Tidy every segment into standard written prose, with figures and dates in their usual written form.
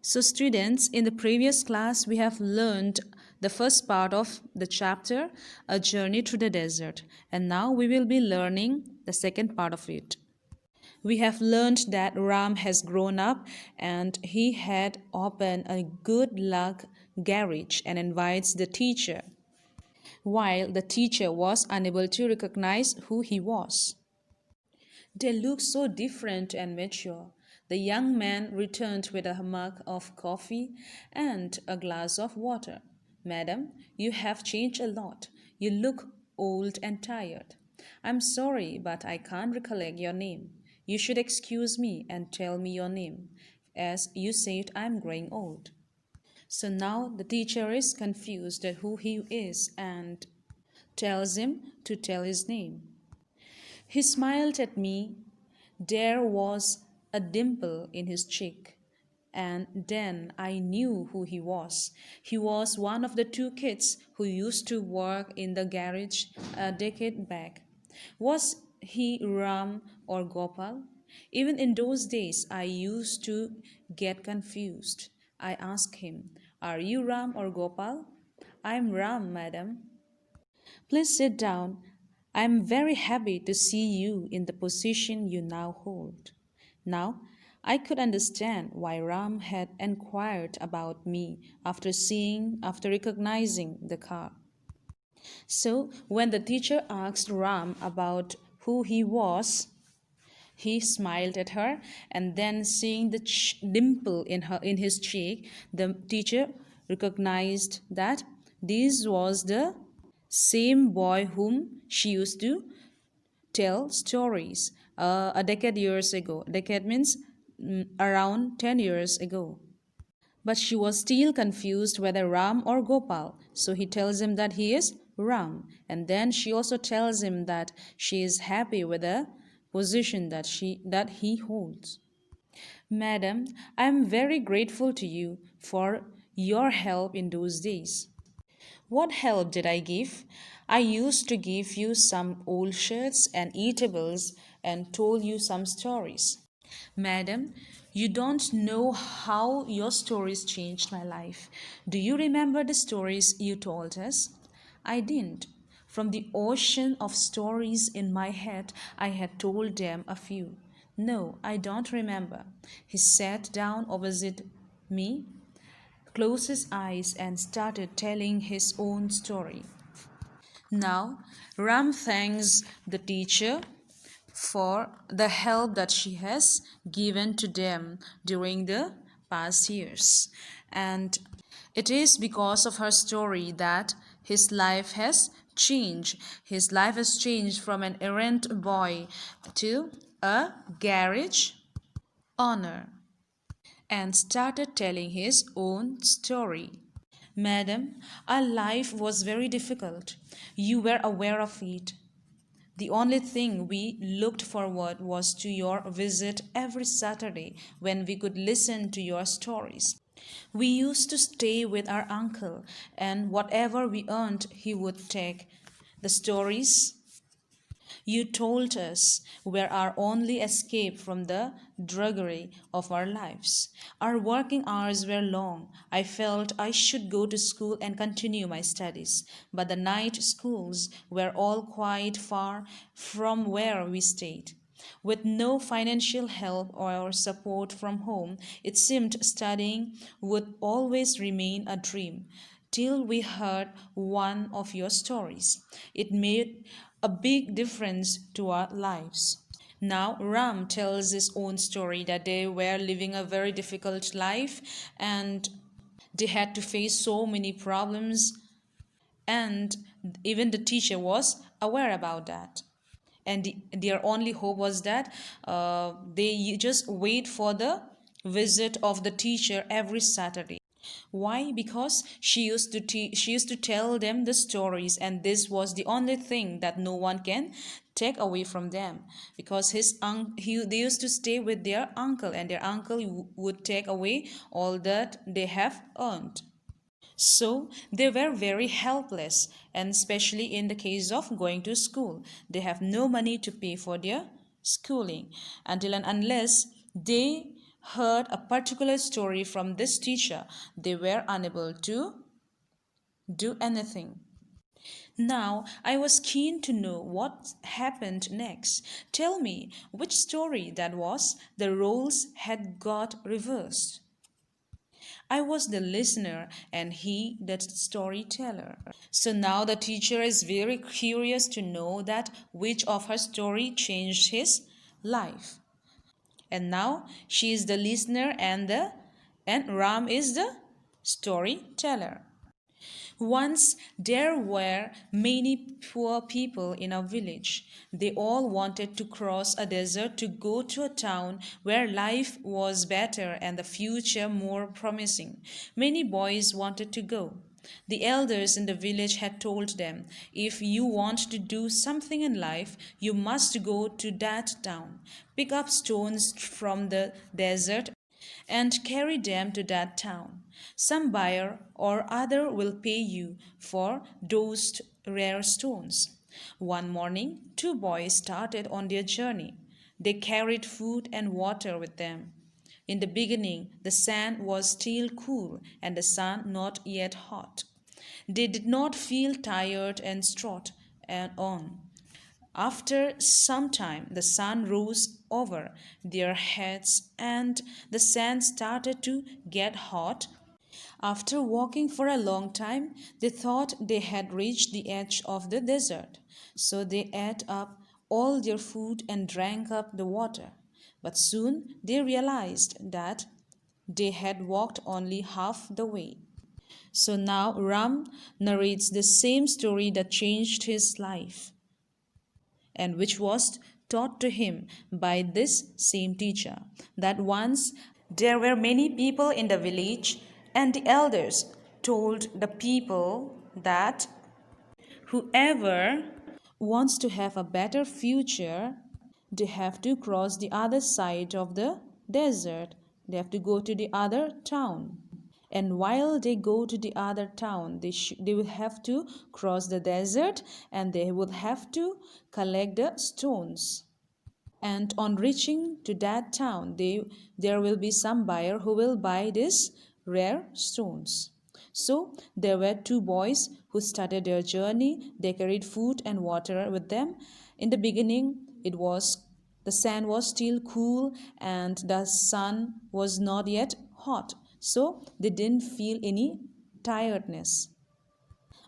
So, students, in the previous class, we have learned the first part of the chapter, A Journey Through the Desert, and now we will be learning the second part of it. We have learned that Ram has grown up and he had opened a good luck garage and invites the teacher, while the teacher was unable to recognize who he was. They looked so different and mature. The young man returned with a mug of coffee and a glass of water. Madam, you have changed a lot. You look old and tired. I'm sorry, but I can't recollect your name. You should excuse me and tell me your name, as you said I'm growing old. So now the teacher is confused at who he is and tells him to tell his name. He smiled at me. There was a dimple in his cheek. And then I knew who he was. He was one of the two kids who used to work in the garage a decade back. Was he Ram or Gopal? Even in those days, I used to get confused. I asked him, Are you Ram or Gopal? I'm Ram, madam. Please sit down. I am very happy to see you in the position you now hold. Now, I could understand why Ram had inquired about me after recognizing the car. So, when the teacher asked Ram about who he was, he smiled at her, and then seeing the dimple in his cheek, the teacher recognized that this was the same boy whom she used to tell stories a decade years ago. Decade means around 10 years ago. But she was still confused whether Ram or Gopal. So he tells him that he is Ram. And then she also tells him that she is happy with the position that he holds. Madam, I am very grateful to you for your help in those days. What help did I give? I used to give you some old shirts and eatables and told you some stories. Madam, you don't know how your stories changed my life. Do you remember the stories you told us? I didn't. From the ocean of stories in my head, I had told them a few. No, I don't remember. He sat down opposite me, closed his eyes, and started telling his own story. Now, Ram thanks the teacher for the help that she has given to them during the past years. And it is because of her story that his life has changed. His life has changed from an errant boy to a garage owner and started telling his own story. Madam, our life was very difficult. You were aware of it. The only thing we looked forward was to your visit every Saturday when we could listen to your stories. We used to stay with our uncle, and whatever we earned, he would take. The stories you told us were our only escape from the drudgery of our lives. Our working hours were long. I felt I should go to school and continue my studies, but the night schools were all quite far from where we stayed. With no financial help or support from home, it seemed studying would always remain a dream till we heard one of your stories. It made a big difference to our lives. Now, Ram tells his own story that they were living a very difficult life and they had to face so many problems, and even the teacher was aware about that. And their only hope was that they just wait for the visit of the teacher every Saturday. Why? Because she used to tell them the stories, and this was the only thing that no one can take away from them. Because they used to stay with their uncle, and their uncle would take away all that they have earned. So they were very helpless, and especially in the case of going to school, they have no money to pay for their schooling until and unless they heard a particular story from this teacher, they were unable to do anything. Now, I was keen to know what happened next. Tell me which story that was. The roles had got reversed. I was the listener and he the storyteller. So now the teacher is very curious to know that which of her story changed his life. And now she is the listener and Ram is the storyteller. Once there were many poor people in a village. They all wanted to cross a desert to go to a town where life was better and the future more promising. Many boys wanted to go. The elders in the village had told them, if you want to do something in life, you must go to that town. Pick up stones from the desert and carry them to that town. Some buyer or other will pay you for those rare stones. One morning, two boys started on their journey. They carried food and water with them. In the beginning, the sand was still cool and the sun not yet hot. They did not feel tired and strode on. After some time, the sun rose over their heads and the sand started to get hot. After walking for a long time, they thought they had reached the edge of the desert. So they ate up all their food and drank up the water. But soon they realized that they had walked only half the way. So now Ram narrates the same story that changed his life and which was taught to him by this same teacher, that once there were many people in the village, and the elders told the people that whoever wants to have a better future, they have to cross the other side of the desert. They have to go to the other town. And while they go to the other town, they will have to cross the desert and they will have to collect the stones. And on reaching to that town, there will be some buyer who will buy these rare stones. So there were two boys who started their journey. They carried food and water with them. In the beginning, the sand was still cool and the sun was not yet hot. So they didn't feel any tiredness.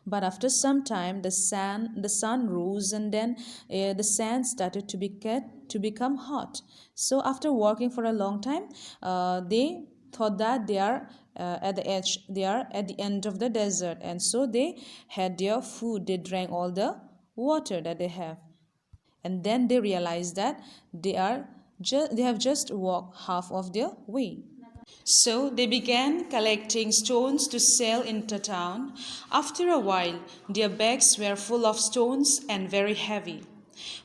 But after some time, the sun rose, and then the sand started to become hot. So after walking for a long time, they thought that they are at the edge, they are at the end of the desert, and so they had their food. They drank all the water that they have, and then they realized that they have just walked half of their way. So they began collecting stones to sell in the town. After a while, their bags were full of stones and very heavy.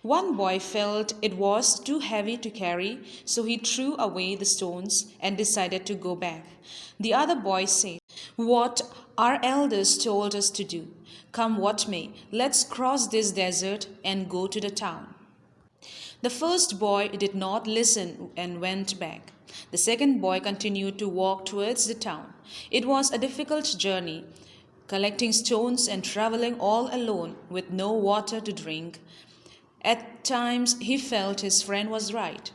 One boy felt it was too heavy to carry, so he threw away the stones and decided to go back. The other boy said, "What our elders told us to do. Come what may, let's cross this desert and go to the town." The first boy did not listen and went back. The second boy continued to walk towards the town. It was a difficult journey, collecting stones and traveling all alone with no water to drink. At times he felt his friend was right.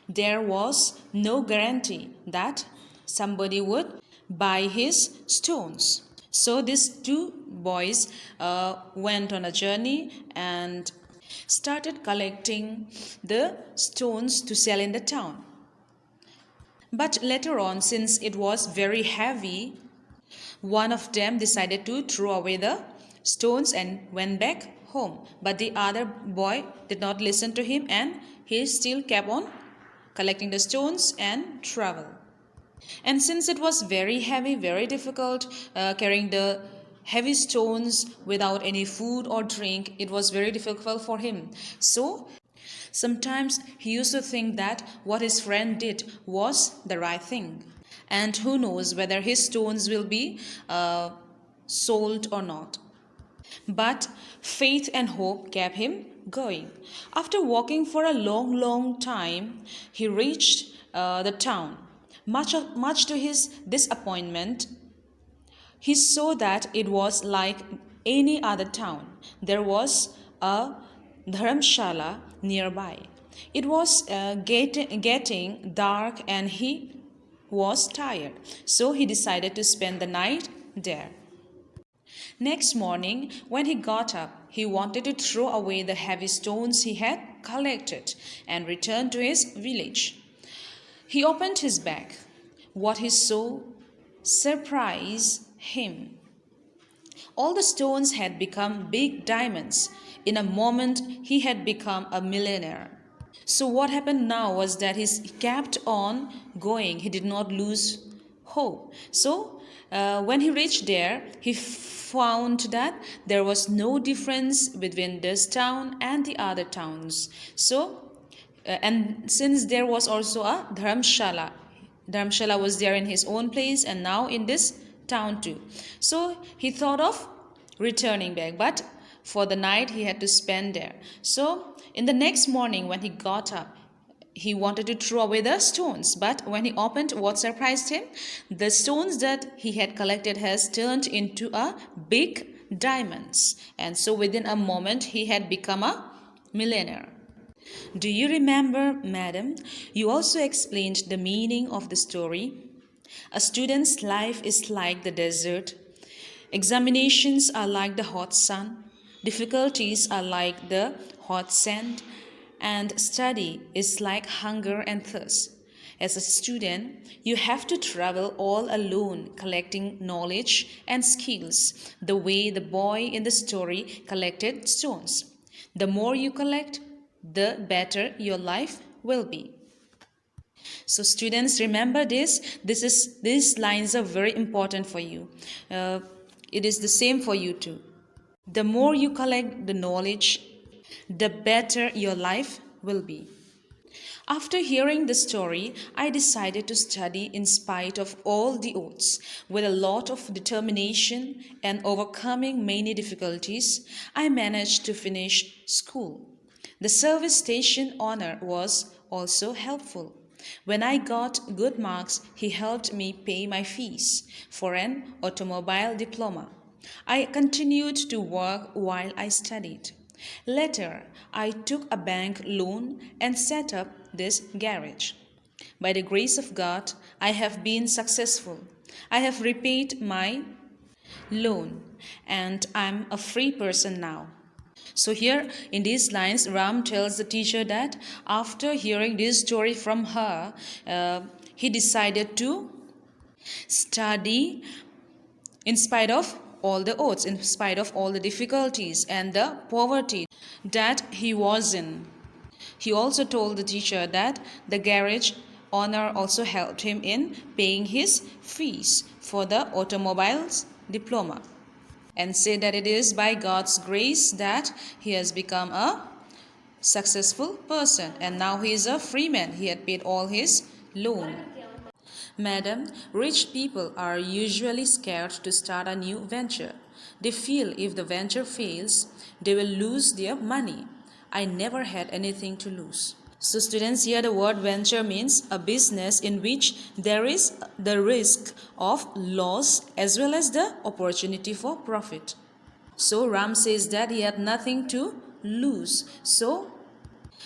There was no guarantee that somebody would buy his stones. So these two boys went on a journey and started collecting the stones to sell in the town. But later on, since it was very heavy, one of them decided to throw away the stones and went back home. But the other boy did not listen to him and he still kept on collecting the stones and travel. And since it was very heavy, very difficult carrying the heavy stones without any food or drink, it was very difficult for him. So sometimes he used to think that what his friend did was the right thing. And who knows whether his stones will be sold or not. But faith and hope kept him going. After walking for a long, long time, he reached the town. Much to his disappointment, he saw that it was like any other town. There was a dharamshala nearby. It was getting dark and he was tired, so he decided to spend the night there. Next morning, when he got up, he wanted to throw away the heavy stones he had collected and return to his village. He opened his bag. What he saw surprised him. All the stones had become big diamonds. In a moment, he had become a millionaire. So, what happened now was that he kept on going. He did not lose hope. So, when he reached there, he found that there was no difference between this town and the other towns. So, and since there was also a Dharamshala was there in his own place and now in this town too. So he thought of returning back, but for the night he had to spend there. So in the next morning when he got up, he wanted to throw away the stones, but when he opened, what surprised him? The stones that he had collected has turned into a big diamonds, and so within a moment he had become a millionaire. Do you remember, madam? You also explained the meaning of the story. A student's life is like the desert. Examinations are like the hot sun. Difficulties are like the hot sand. And study is like hunger and thirst. As a student, you have to travel all alone, collecting knowledge and skills, the way the boy in the story collected stones. The more you collect, the better your life will be. So students, remember this. These lines are very important for you. It is the same for you too. The more you collect the knowledge, the better your life will be. After hearing the story, I decided to study in spite of all the odds. With a lot of determination and overcoming many difficulties, I managed to finish school. The service station owner was also helpful. When I got good marks, he helped me pay my fees for an automobile diploma. I continued to work while I studied. Later, I took a bank loan and set up this garage. By the grace of God, I have been successful. I have repaid my loan and I'm a free person now. So here in these lines, Ram tells the teacher that after hearing this story from her, he decided to study in spite of all the odds, in spite of all the difficulties and the poverty that he was in. He also told the teacher that the garage owner also helped him in paying his fees for the automobile's diploma, and said that it is by God's grace that he has become a successful person and now he is a free man. He had paid all his loan. Madam, rich people are usually scared to start a new venture. They feel if the venture fails, they will lose their money. I never had anything to lose. So students, here the word venture means a business in which there is the risk of loss as well as the opportunity for profit. So Ram says that he had nothing to lose. So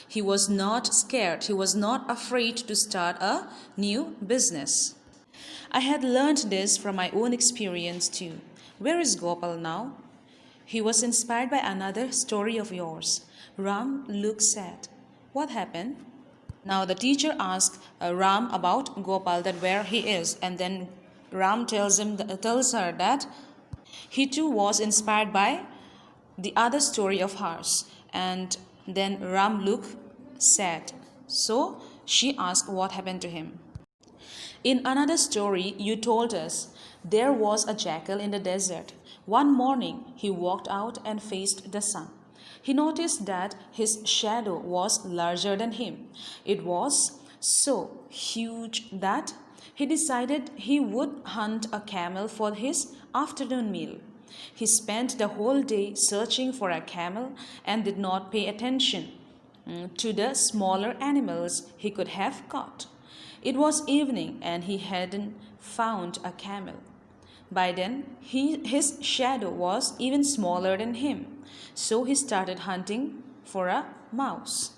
he was not scared. He was not afraid to start a new business. I had learned this from my own experience too. Where is Gopal now? He was inspired by another story of yours. Ram looked sad. What happened? Now the teacher asked Ram about Gopal, that where he is, and then Ram tells her that he too was inspired by the other story of hers, and then Ram looked sad. So she asked what happened to him. In another story, you told us there was a jackal in the desert. One morning, he walked out and faced the sun. He noticed that his shadow was larger than him. It was so huge that he decided he would hunt a camel for his afternoon meal. He spent the whole day searching for a camel and did not pay attention to the smaller animals he could have caught. It was evening and he hadn't found a camel. By then, his shadow was even smaller than him, so he started hunting for a mouse.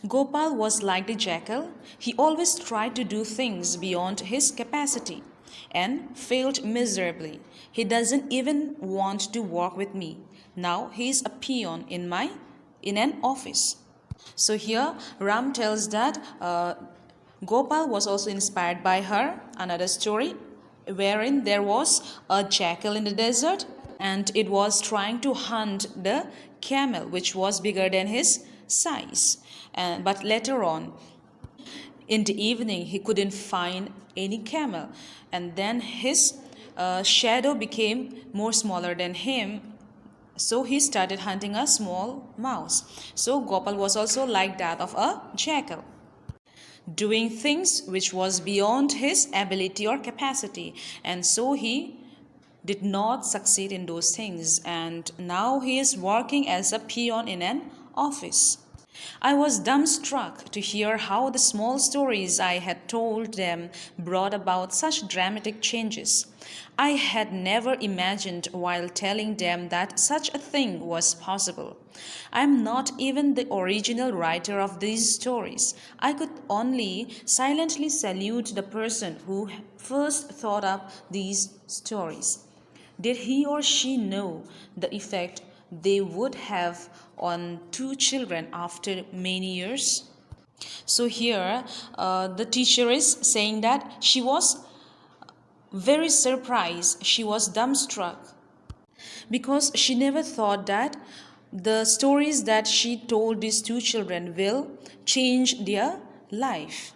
Gopal was like the jackal. He always tried to do things beyond his capacity and failed miserably. He doesn't even want to work with me. Now he is a peon in an office. So here Ram tells that Gopal was also inspired by her another story wherein there was a jackal in the desert and it was trying to hunt the camel which was bigger than his size. But later on, in the evening, he couldn't find any camel, and then his shadow became more smaller than him. So he started hunting a small mouse. So Gopal was also like that of a jackal, doing things which was beyond his ability or capacity, and so he did not succeed in those things, and now he is working as a peon in an office. I was dumbstruck to hear how the small stories I had told them brought about such dramatic changes. I had never imagined while telling them that such a thing was possible. I am not even the original writer of these stories. I could only silently salute the person who first thought up these stories. Did he or she know the effect they would have on two children after many years? So here, the teacher is saying that she was very surprised, she was dumbstruck because she never thought that the stories that she told these two children will change their life.